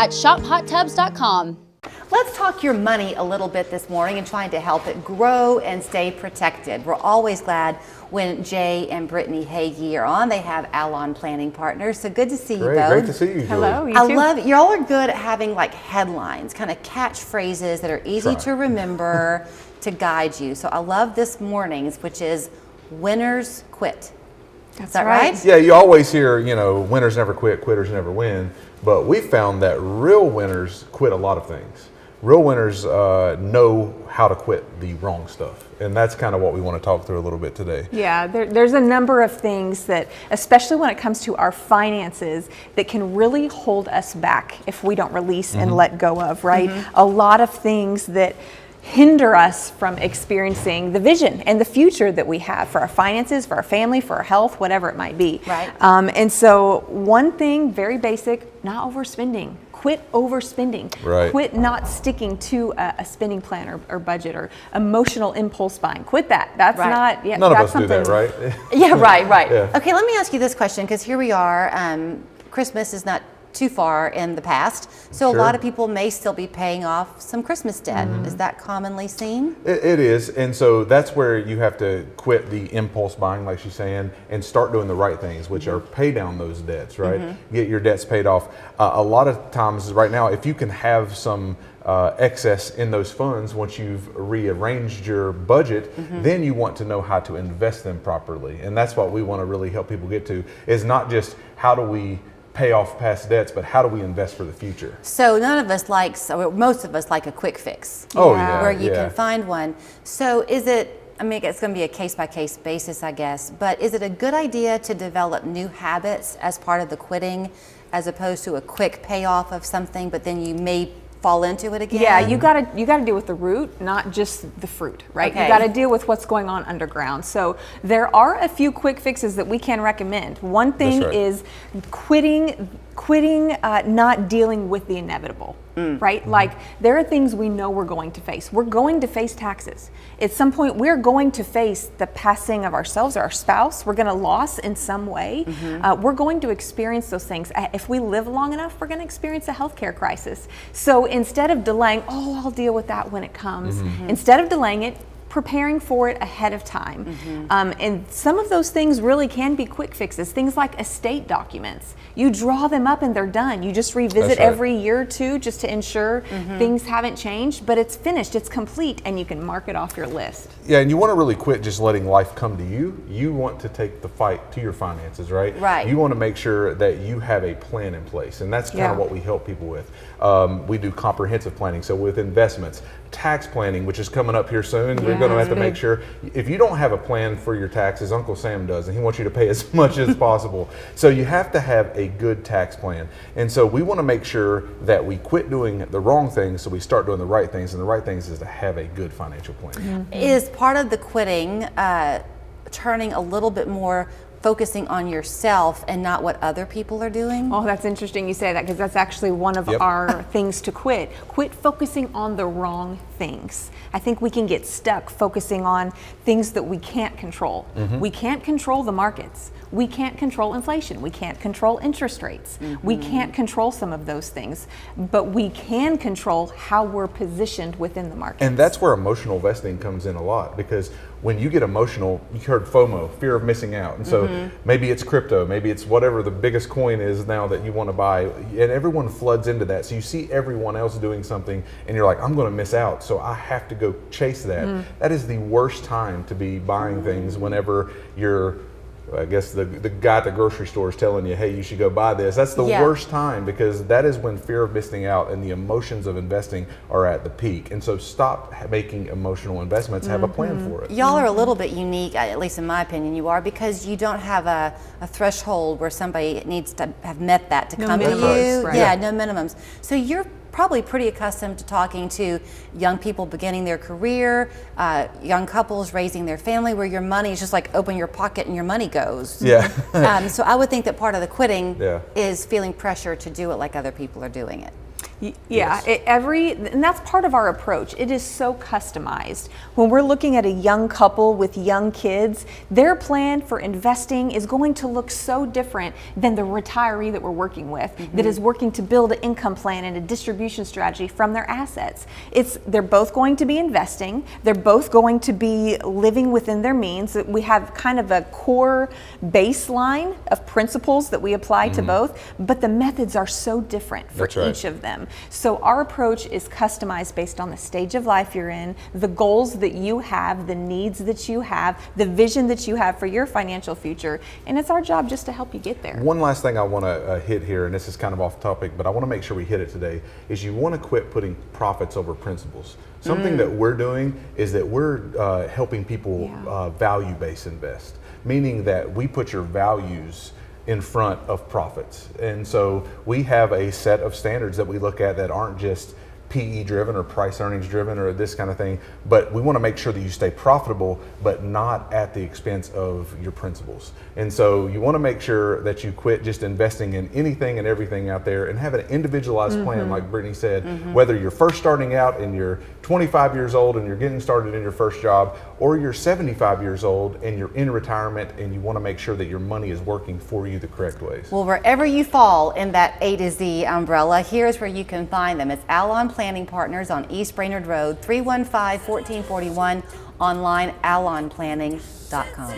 at shophottubs.com. Let's talk your money a little bit this morning and trying to help it grow and stay protected. We're always glad when Jay and Brittany Hagy are on. They have Allon Planning Partners. So good to see you both. Great to see you, Julie. Hello, you I too. love it. Y'all are good at having like headlines, kind of catchphrases that are easy to remember to guide you. So I love this morning's, which is winners quit. Is that right? Yeah, you always hear, winners never quit, quitters never win. But we found that real winners quit a lot of things. Real winners know how to quit the wrong stuff. And that's kind of what we want to talk through a little bit today. Yeah, there's a number of things that, especially when it comes to our finances, that can really hold us back if we don't release and let go of, right? A lot of things that hinder us from experiencing the vision and the future that we have for our finances, for our family, for our health, whatever it might be. Right. And so one thing, very basic, not overspending. Quit overspending. Right. Quit not sticking to a spending plan or budget or emotional impulse buying. Quit that. That's not. Yeah, None of that's us do that, something- right? Yeah, right. Yeah. Okay, let me ask you this question, because here we are. Christmas is not too far in the past, so a lot of people may still be paying off some Christmas debt. Is that commonly seen? It is, and so that's where you have to quit the impulse buying, like she's saying, and start doing the right things, which are pay down those debts, right? Get your debts paid off. A lot of times right now, if you can have some excess in those funds, once you've rearranged your budget, then you want to know how to invest them properly. And that's what we want to really help people get to, is not just how do we pay off past debts, but how do we invest for the future? So none of us likes, or most of us like a quick fix. Oh, yeah. Where you can find one. So is it, I mean, it's going to be a case-by-case basis, I guess, but is it a good idea to develop new habits as part of the quitting, as opposed to a quick payoff of something, but then you may fall into it again? Yeah, you gotta deal with the root, not just the fruit, right? Okay. You gotta deal with what's going on underground. So there are a few quick fixes that we can recommend. One thing is quitting not dealing with the inevitable, right? Like there are things we know we're going to face. We're going to face taxes. At some point, we're going to face the passing of ourselves or our spouse. We're going to lose in some way. We're going to experience those things. If we live long enough, we're going to experience a healthcare crisis. So instead of delaying, I'll deal with that when it comes, instead of delaying it, preparing for it ahead of time. And some of those things really can be quick fixes. Things like estate documents. You draw them up and they're done. You just revisit every year or two just to ensure things haven't changed, but it's finished, it's complete, and you can mark it off your list. Yeah, and you want to really quit just letting life come to you. You want to take the fight to your finances, right? Right. You want to make sure that you have a plan in place, and that's kind of what we help people with. We do comprehensive planning, so with investments, tax planning, which is coming up here soon. We're going to have to make sure, if you don't have a plan for your taxes, Uncle Sam does, and he wants you to pay as much as possible. So you have to have a good tax plan. And so we want to make sure that we quit doing the wrong things so we start doing the right things, and the right things is to have a good financial plan. Is part of the quitting turning a little bit more focusing on yourself and not what other people are doing? Oh, that's interesting you say that, because that's actually one of our things to quit. Quit focusing on the wrong things. I think we can get stuck focusing on things that we can't control. We can't control the markets. We can't control inflation. We can't control interest rates. We can't control some of those things, but we can control how we're positioned within the market. And that's where emotional investing comes in a lot, because when you get emotional, you heard FOMO, fear of missing out. And so maybe it's crypto, maybe it's whatever the biggest coin is now that you want to buy, and everyone floods into that. So you see everyone else doing something and you're like, I'm going to miss out, so I have to go chase that. That is the worst time to be buying things, whenever you're, I guess the guy at the grocery store is telling you, hey, you should go buy this. That's the worst time, because that is when fear of missing out and the emotions of investing are at the peak. And so stop making emotional investments, have a plan for it. Y'all are a little bit unique, at least in my opinion you are, because you don't have a threshold where somebody needs to have met that to come to you. Right. Yeah, no minimums. So you're probably pretty accustomed to talking to young people beginning their career, young couples raising their family, where your money is just like open your pocket and your money goes. Yeah. So I would think that part of the quitting is feeling pressure to do it like other people are doing it. Yeah, and that's part of our approach. It is so customized. When we're looking at a young couple with young kids, their plan for investing is going to look so different than the retiree that we're working with, that is working to build an income plan and a distribution strategy from their assets. They're both going to be investing. They're both going to be living within their means. We have kind of a core baseline of principles that we apply to both, but the methods are so different for each of them. So our approach is customized based on the stage of life you're in, the goals that you have, the needs that you have, the vision that you have for your financial future, and it's our job just to help you get there. One last thing I want to hit here, and this is kind of off topic, but I want to make sure we hit it today, is you want to quit putting profits over principles. Something that we're doing is that we're helping people value-based invest, meaning that we put your values in front of profits. And so we have a set of standards that we look at that aren't just PE driven or price earnings driven or this kind of thing, but we want to make sure that you stay profitable, but not at the expense of your principles. And so you want to make sure that you quit just investing in anything and everything out there and have an individualized plan, like Brittany said, whether you're first starting out and you're 25 years old and you're getting started in your first job, or you're 75 years old and you're in retirement and you want to make sure that your money is working for you the correct ways. Well, wherever you fall in that A to Z umbrella, here's where you can find them. It's Allon Planning Partners on East Brainerd Road, 315-1441, online allonplanning.com.